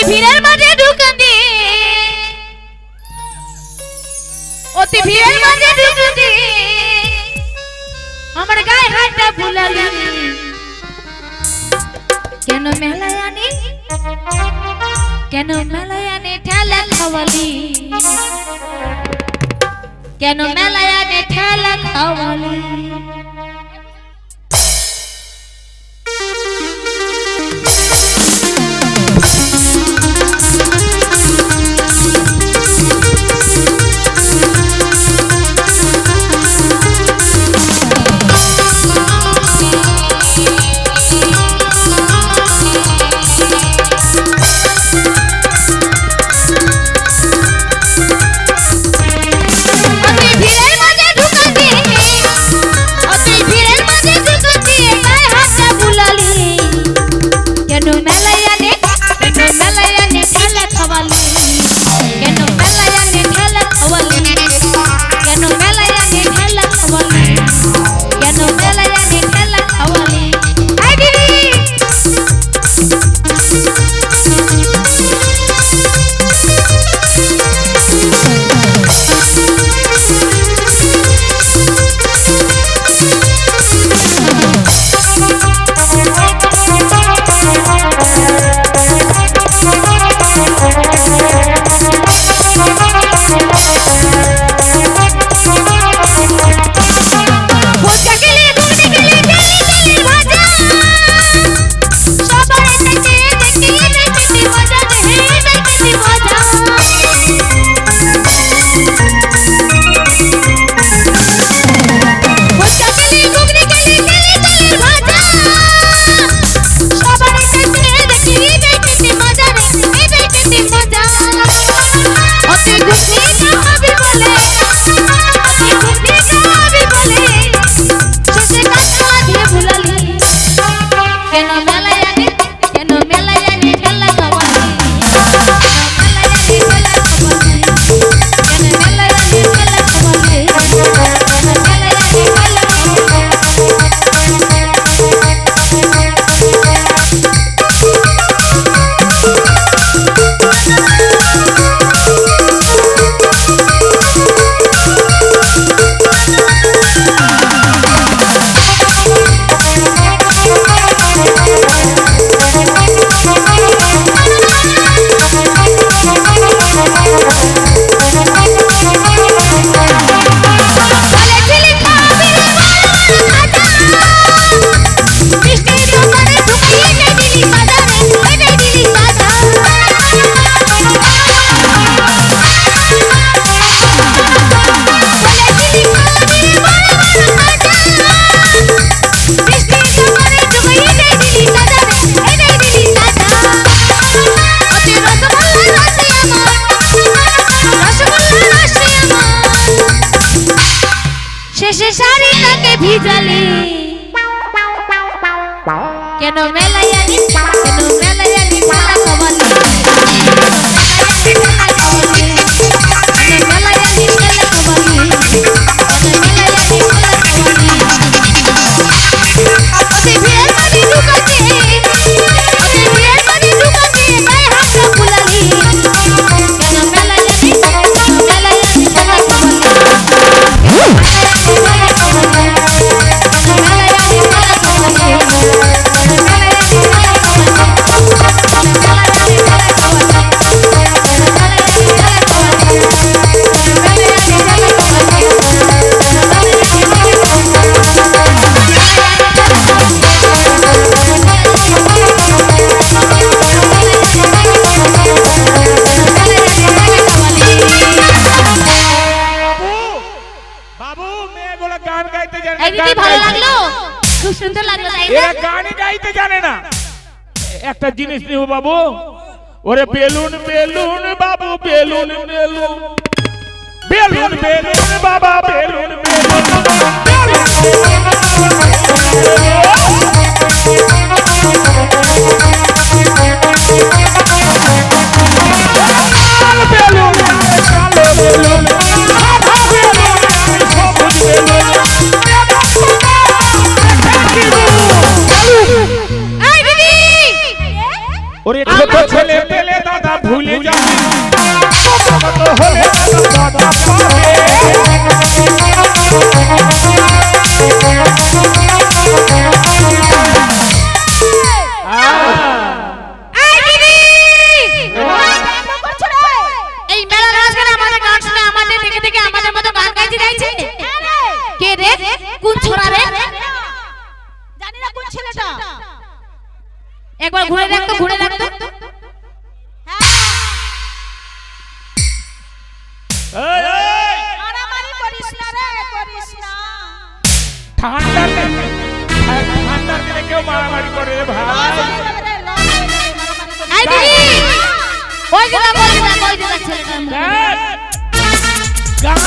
ভিড়ের মাঝে ঢুকে দি অতি ভিড়ের মাঝে ঢুকে দি আমার গায়ে হাতটা বুলালি কেন মেলায় আনি ঠেলা খাওয়ালি কেন মেলায় আনে ঠেলা খাওয়ালি শেষে শাড়িটাকে ভিজালি কেন মেলায় আনি ঠেলা খাওয়ালি একটা জিনিস নিব বাবু ওরে বেলুন বেলুন বাবু বেলুন বেলুন বেলুন বেলুন বাবা বেলুন ওরে ছোট ছেলে পেলে দাদা এই মেলা নাচগানে আমাদের গান শুনে আমাদের দেখে দেখে আমাদের মতো গান গাইতে গাইছে কে রে কোন ছোড়া রে জানি না কোন ছেলেটা একবার ঘুরে দেখ তো ঘুরে দেখ তো মারামারি করিস না রে করিস না ঠান্ডার দিনে কেউ মারামারি করে রে ভাই আই দিদি ওই যে ছেলেটার মুখ গান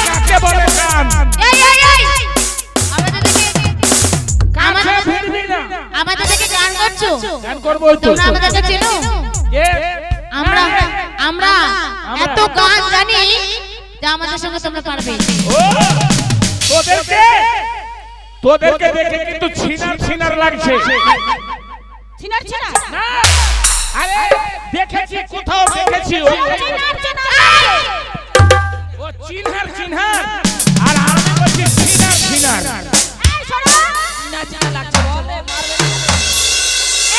কাকে বলে গান এই আমাদের দেখে কাছে ভিড়বি না আমাদের দেখে গান করছো গান করব তো তোমরা আমাদেরকে চেনো কে আমরা এত গান জানি যে আমাদের সঙ্গে তোমরা পারবে ও তোদেরকে দেখে কিন্তু ছিনার লাগছে ছিনার ছিনার না আরে দেখেছি কোথাও দেখেছি ও চিনহার আর আমি বলছি ছিনার এই শোনো না জানা লাগছে বলে মারবে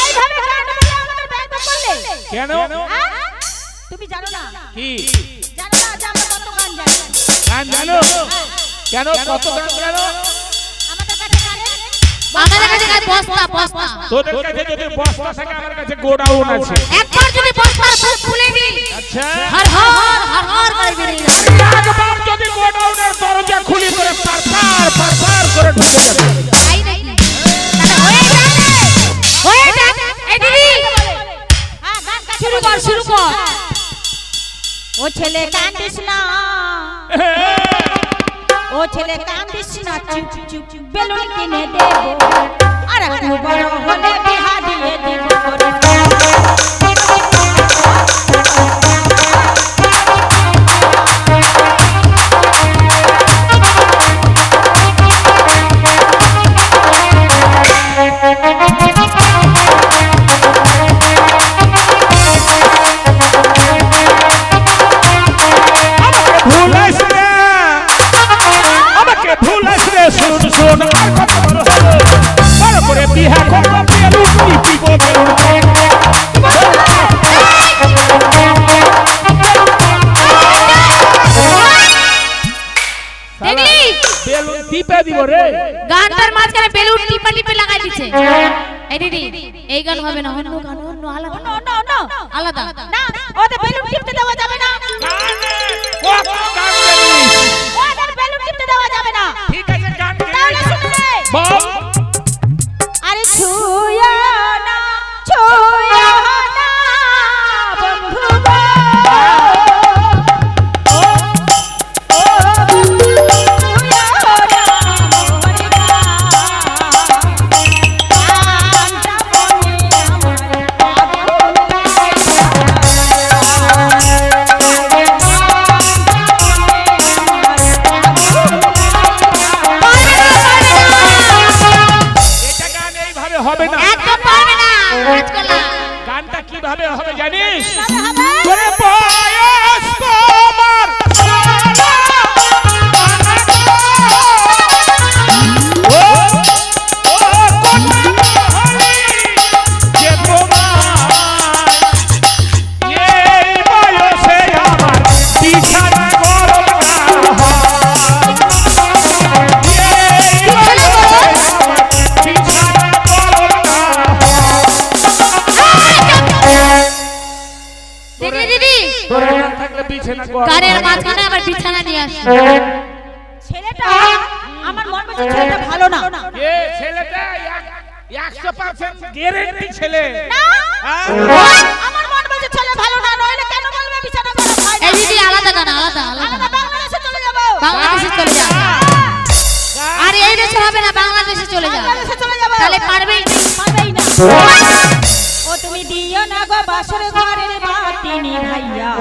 এইভাবে গান বলে আমাদের ব্যঙ্গ করলে কেন তুমি জানো না কি জানো না যে আমরা কত গান জানি গান জানো কেন কত গান জানো আমাদের কাছে গান বস্তা তোদের কাছে যদি বস্তা থাকে আমার কাছে গোডাউন আছে একবার যদি বস্তার মুখ খুলে দিই আচ্ছা হর করে বেরিয়ে যাবে একবার যদি গোডাউনের দরজা খুলি করে পার করে ঢুকে যাবে তাই নাকি তাহলে হয়ে যাক এই দিদি হ্যাঁ গান শুরু কর ও ছেলে কান্দিস না ও ছেলে কান্দিস না চুপ চুপ বেলুন কিনে দেব আর একটু বড় হলে বিহা দিয়ে দিব করে শোন আর কত বড় হলো বড় করে বিহা করব বেলুন টিপিব বেলুন দেখলি বেলুন টিপে দিব রে গানটার মাঝখানে বেলুন টিপে লাগাই দিছে এই দিদি এই গান হবে না অন্য গান অন্য আলাদা না ওতে বেলুন টিপতে দেওয়া যাবে না কত গান জানিস ওদের বেলুন টিপতে দেওয়া যাবে না ঠিক আছে গান তাহলে শুনলে বল আরে ছুঁয়া না বন্ধু গো হবে না একদম পারবে না আজকাল গানটা কিভাবে হবে জানিস করে বয়স তোমার গানের মাঝখানে আবার বিছানা নিয়ে আসে ছেলেটা আমার মন বলছে ছেলেটা ভালো না এ ছেলেটা 100% গ্যারান্টি ছেলে না আমার মন বলছে ছেলে ভালো না নইলে কেন বলবে বিছানা করে ভাই এই দিদি আলাদা গান আলাদা বাংলাদেশে চলে যাব বাংলাদেশে চলে যা আর এই দেশে হবে না বাংলাদেশে চলে যা বাংলাদেশে চলে যাব তাহলে পারবেই না ও তুমি দিও না গো বাসর ঘরের বাতি নিভাইয়া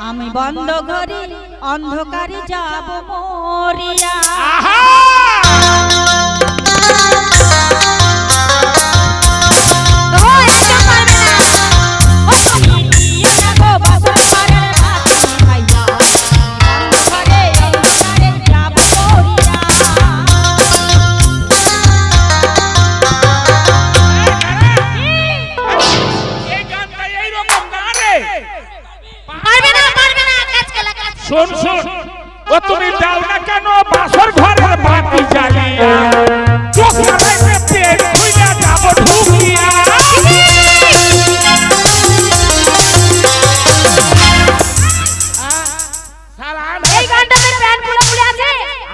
আমি বন্ধ ঘরে অন্ধকারে যাব মরিয়া ও একদম পারবে না ও তুমি দিও না গো বাসর ঘরের শোন শোন, ও তুমি দাও না কেন বাসর ঘরের বাতি জ্বালিয়া, চোখ লাগাইতে পেট খুইলা যাব ঢুকিয়া। এই গানটাতে প্যান খুলে খুলে আছে।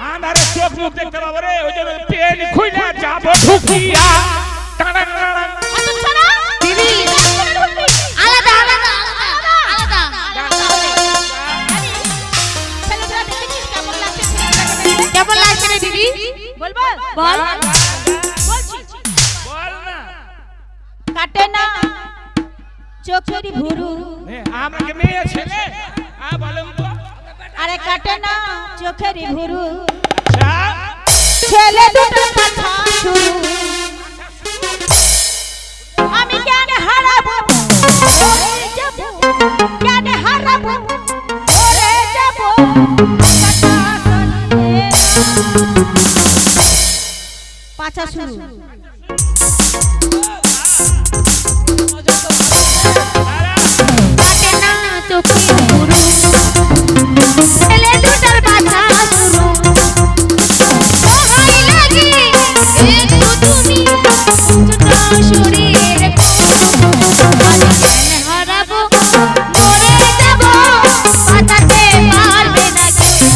আন্ধারে চোখ মুখ দেখতে পাবো রে, ওই যে পেট খুইলা যাব ঢুকিয়া। টানাং টানাং। অত ছাড়া দিদি আলাদা আলাদা আলাদা আলাদা। ছেলেটা দেখেছিস কেমন লাগছে ছেলেটাকে? কেমন লাগছে রে দিদি? বলবো বল। বলছি বল না। কাটে না চোখের ভুরু, আমাকে মেয়ে ছেলে বলেন তো। আরে কাটে না চোখের ভুরু, আচ্ছা ছেলে দুটো কথা শুরু। আমি কেন হারাবো মরে যাব, কেন হারাবো মরে যাব, পাছা শুরু। কাটে না চোখের পুরু, ছেলে দুটোর কথা শুনো। দোহাই লাগে একটু তুমি ছোট শরীরের কুরু। আজ কেন হারাবো মরে যাব, বাঁচাতে পারবে না কেউ।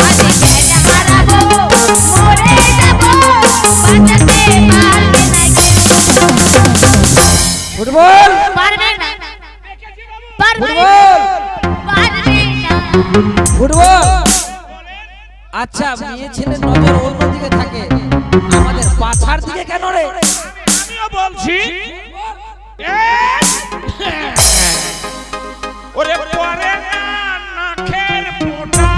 আজ কেন হারাবো মরে যাব, বাঁচাতে পারবে না কেউ। ফুটবল পারবে না, পারবে না, পারবে না। ফুটবল। আচ্ছা, মেয়ে ছেলের নজর অন্যদিকে থাকে, আমাদের পাছার দিকে কেন রে? আমিও বলছি ওরে পরে না নাকের পোটা,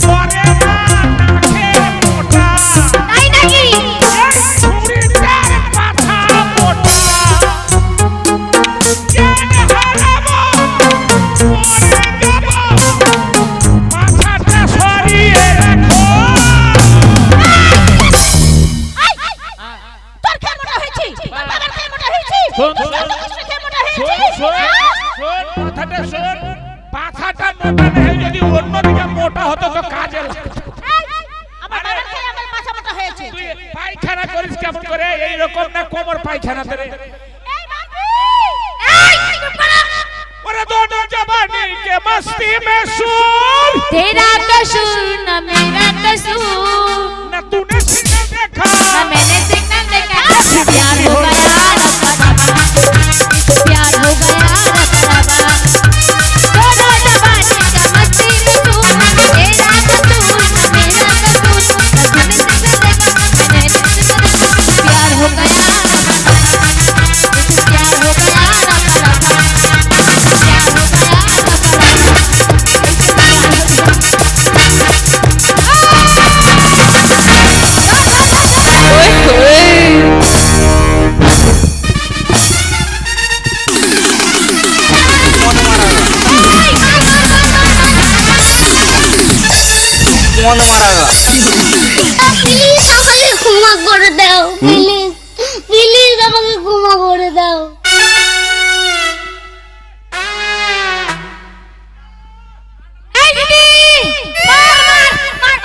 পরে না নাকের পোটা, তাই নাকি? এই ছুরিটার মাথা মোটা। কেন হারাবো মরে যাব, মাথাটা সরিয়ে রাখো। তোর কেমনটা হয়েছে? তোর বাবার কেমনটা হয়েছে? শোন, তোর শোন। দোস্তের কেমনটা শোন হয়েছে? শোন শোন, কথাটা শোন। পাছাটা মোটা নেই, যদি অন্যদিকে মোটা হতো তো কাজে লাগতো। আমার বাবার খেয়ে আমার পাছা মোটা হয়েছে। তুই পায়খানা করিস কেমন করে? এইরকম না কোমর পায়খানাতে রে। এই বাপি! এই, চুপ করো। ওরে দোনো জবানি কে মস্তি মে সুর, तेरा कसूर न मेरा कसूर, না तूने सीना देखा, न मैंने देखा देखा। प्यार हो गया रब्बा, प्यार हो गया रब्बा। दोनों जवानी का मस्ती रसूल, तेरा कसूर न मेरा कसूर। तूने देखा देखा, मैंने देखा देखा। प्यार हो गया रब्बा, प्यार हो गया रब्बा, प्यार हो মন মারা গা। প্লিজ আমাকে ক্ষমা করে দাও, প্লিজ প্লিজ আমাকে ক্ষমা করে দাও। এই দিদি মার মার মার।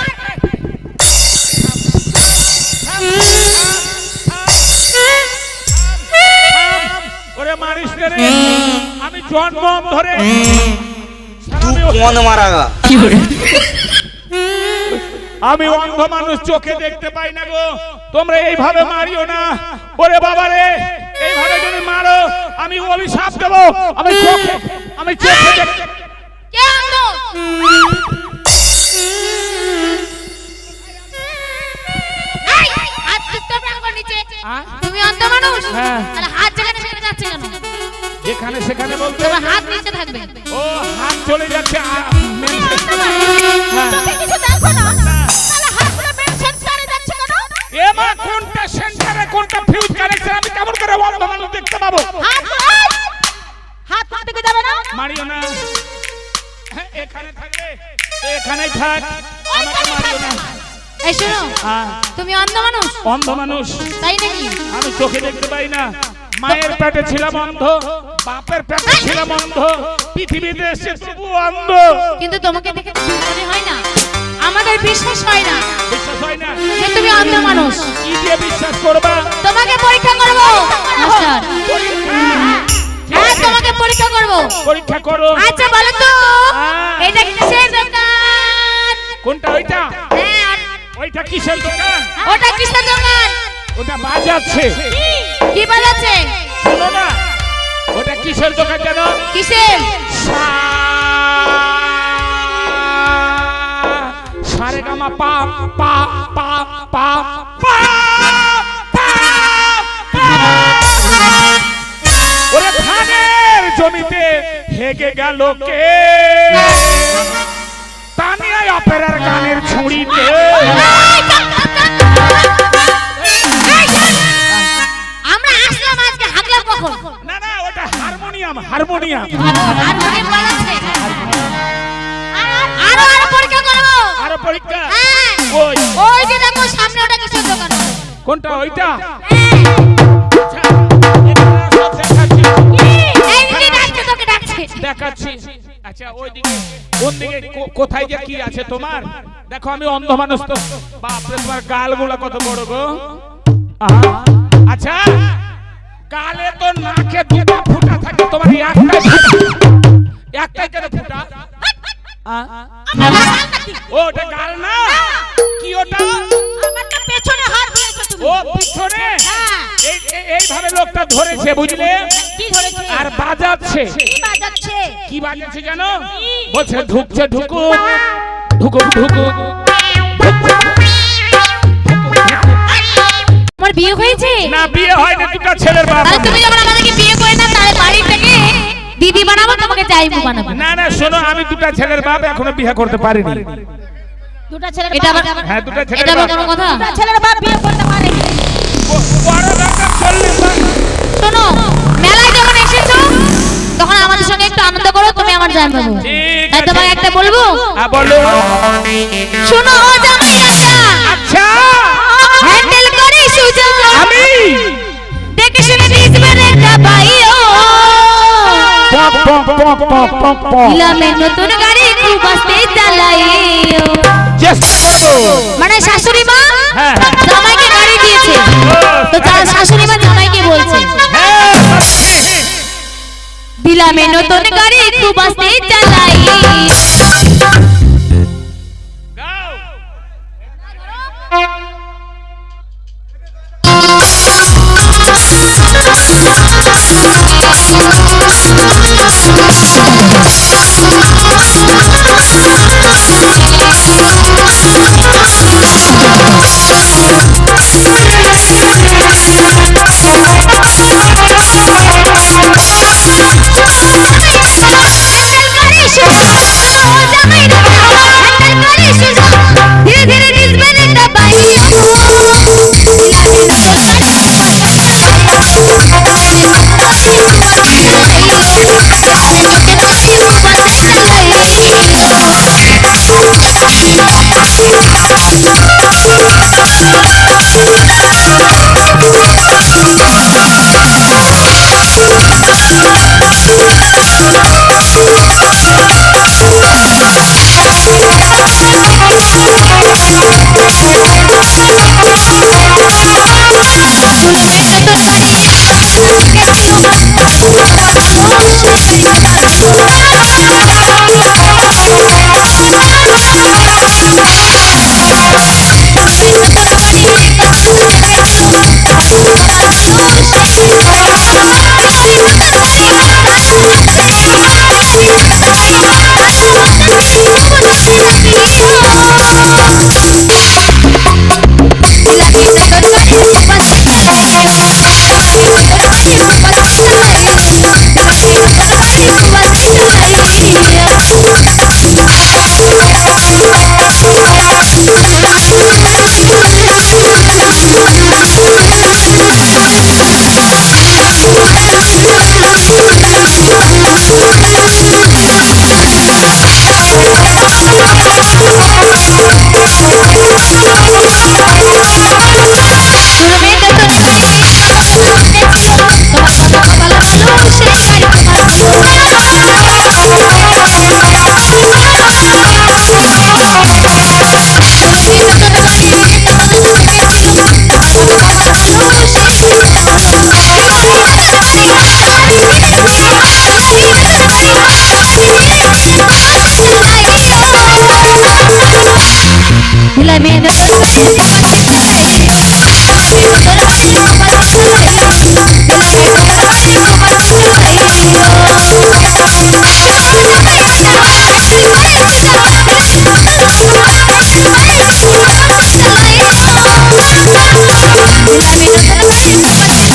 ওরে মারিস রে রে। আমি জন্ম ধরে মন মারা গা। আমি অন্ধ মানুষ, চোখে দেখতে পাই না গো। তোমরা এইভাবে মারিও না। ওরে বাবা রে, এইভাবে যদি মারো আমি অভিশাপ দেব। আমি চোখে দেখতে। কে অন্ধ? এই, হাত চুপচাপ রাখো নিচে। তুমি অন্ধ মানুষ? হ্যাঁ। তাহলে হাত যেখানে সেখানে যাচ্ছে কেন? যেখানে সেখানে বলতে তোমার হাত নিচে থাকবে। ও হাত চলে যাচ্ছে। চোখে কিছু দেখো না? তাহলে হাতগুলো মেনশন করে যাচ্ছে কেন? এ মা, কোনটা সেন্টারে কোনটা ফিউজ কানেকশন আমি কেমন করে অন্ধ মানুষ দেখতে পাবো? হাত কোন দিকে যাবে না? মারিও না। হ্যাঁ, এখানে থাকবে, এখানেই থাক। আমাকে মারিও না। এই শোনো, হ্যাঁ, তুমি অন্ধ মানুষ? অন্ধ মানুষ, তাই নাকি? আমি চোখে দেখতে পাই না। মায়ের পেটে ছিলাম অন্ধ, বাপের পেটে ছিলাম অন্ধ, পৃথিবীতে এসে তবু অন্ধ। কিন্তু তোমাকে দেখে তো মনে হয় না, আমাদের বিশ্বাস হয় না বিশ্বাস হয় না? যে তুমি অন্ধ মানুষ। কি দিয়ে বিশ্বাস করবা? তোমাকে পরীক্ষা করব মাস্টার। হ্যাঁ, তোমাকে পরীক্ষা করব। পরীক্ষা করো। আচ্ছা বলো তো, হ্যাঁ। এটা কিসের দোকান? কোনটা? ওইটা? হ্যাঁ, ওইটা কিসের দোকান? ওটা কিসের দোকান? ওটা বাজাচ্ছে। কি বাজাচ্ছে? শোনো না, ওটা কিসের দোকান জানো? কিসের? সারেগামা পা পা পা পা পা পা পা। ওরে ধানের জমিতে হেগে গেল কে? তানিয়া অপেরার গানের ছুঁড়িতে। আমরা আসলাম আজকে, হাগলাম কখন? না না, ওটা হারমোনিয়াম, হারমোনিয়াম। হারমোনিয়াম বাজাচ্ছে। আরো আরো পরীক্ষা করব। আরো পরীক্ষা? হ্যাঁ। ওই ওই যে দেখো সামনে, ওটা কিসের দোকান? কোনটা? ওইটা? হ্যাঁ। আচ্ছা, এখানে আসো, দেখাচ্ছি। এই দিদি ডাকছে, তোকে ডাকছে। দেখাচ্ছি। আচ্ছা, ওইদিকে কোন দিকে কোথায় যে কি আছে তোমার? দেখো আমি অন্ধ মানুষ তো, বাপরে তোমার গালগুলো কত বড় গো। আহা। আচ্ছা, গালে তো নাকে দুটো ফুটা থাকে, তোমার একটাই কেন ফুটা? ওটা গাল না, কি ওটা? আমারটা পেছনে হাত দিয়েছো তুমি। ও পিছনে। হ্যাঁ। এইভাবে লোকটা ধরেছে, বুঝলে? কি ধরেছে? আর বাজাচ্ছে। কি বাজাচ্ছে? কি বাজাচ্ছে জানো? বলছে ঢুকছে ঢুকুক, ঢুকুক ঢুকুক। তোমার বিয়ে হয়েছে? না, বিয়ে হয়নি, দুটো ছেলের বাপ। তাহলে তুমি যখন আমাদেরকে বিয়ে করে না, তাহলে বাড়ি থেকে দিদি বানাবো, তোমাকে জামাই বানাবো। না না, শোনো, আমি দুটো ছেলের বাপ, এখনো বিয়ে করতে পারিনি। দুটো ছেলের এটা বাপ। আবার- হ্যাঁ, দুটো ছেলের এটা আবার বাপ। কোনো কথা? দুটো ছেলের বাপ বিয়ে করতে পারে। বড় দরকার 40 লাখ। শোনো, মেলায় যখন এসেছো তখন আমাদের সঙ্গে একটু আনন্দ করো, তুমি আমার জামাই বানাবো। ঠিক তাই আছে। তোমাকে একটা বলবো? হ্যাঁ, বলো। শোনো জামাই আচ্ছা, আচ্ছা, হ্যান্ডেল করে সুজা, আমি দেখে শুনে নিজবেন একটা বাইও। পপ পপ পপ পপ পপ পপ। ইলামে নতুন গাড়ি খুব আস্তে চালাইও। চেষ্টা করবো। মানে শাশুড়ি মা হ্যাঁ, হ্যাঁ। জামাইকে গাড়ি দিয়েছে, তো শাশুড়ি মা জামাইকে বলছে হ্যাঁ, দিলামে নতুন গাড়ি খুব আস্তে চালাই। গাও। ধীরে ধীরে নিজবেন একটা বাইও। আমি নতুন বাড়ি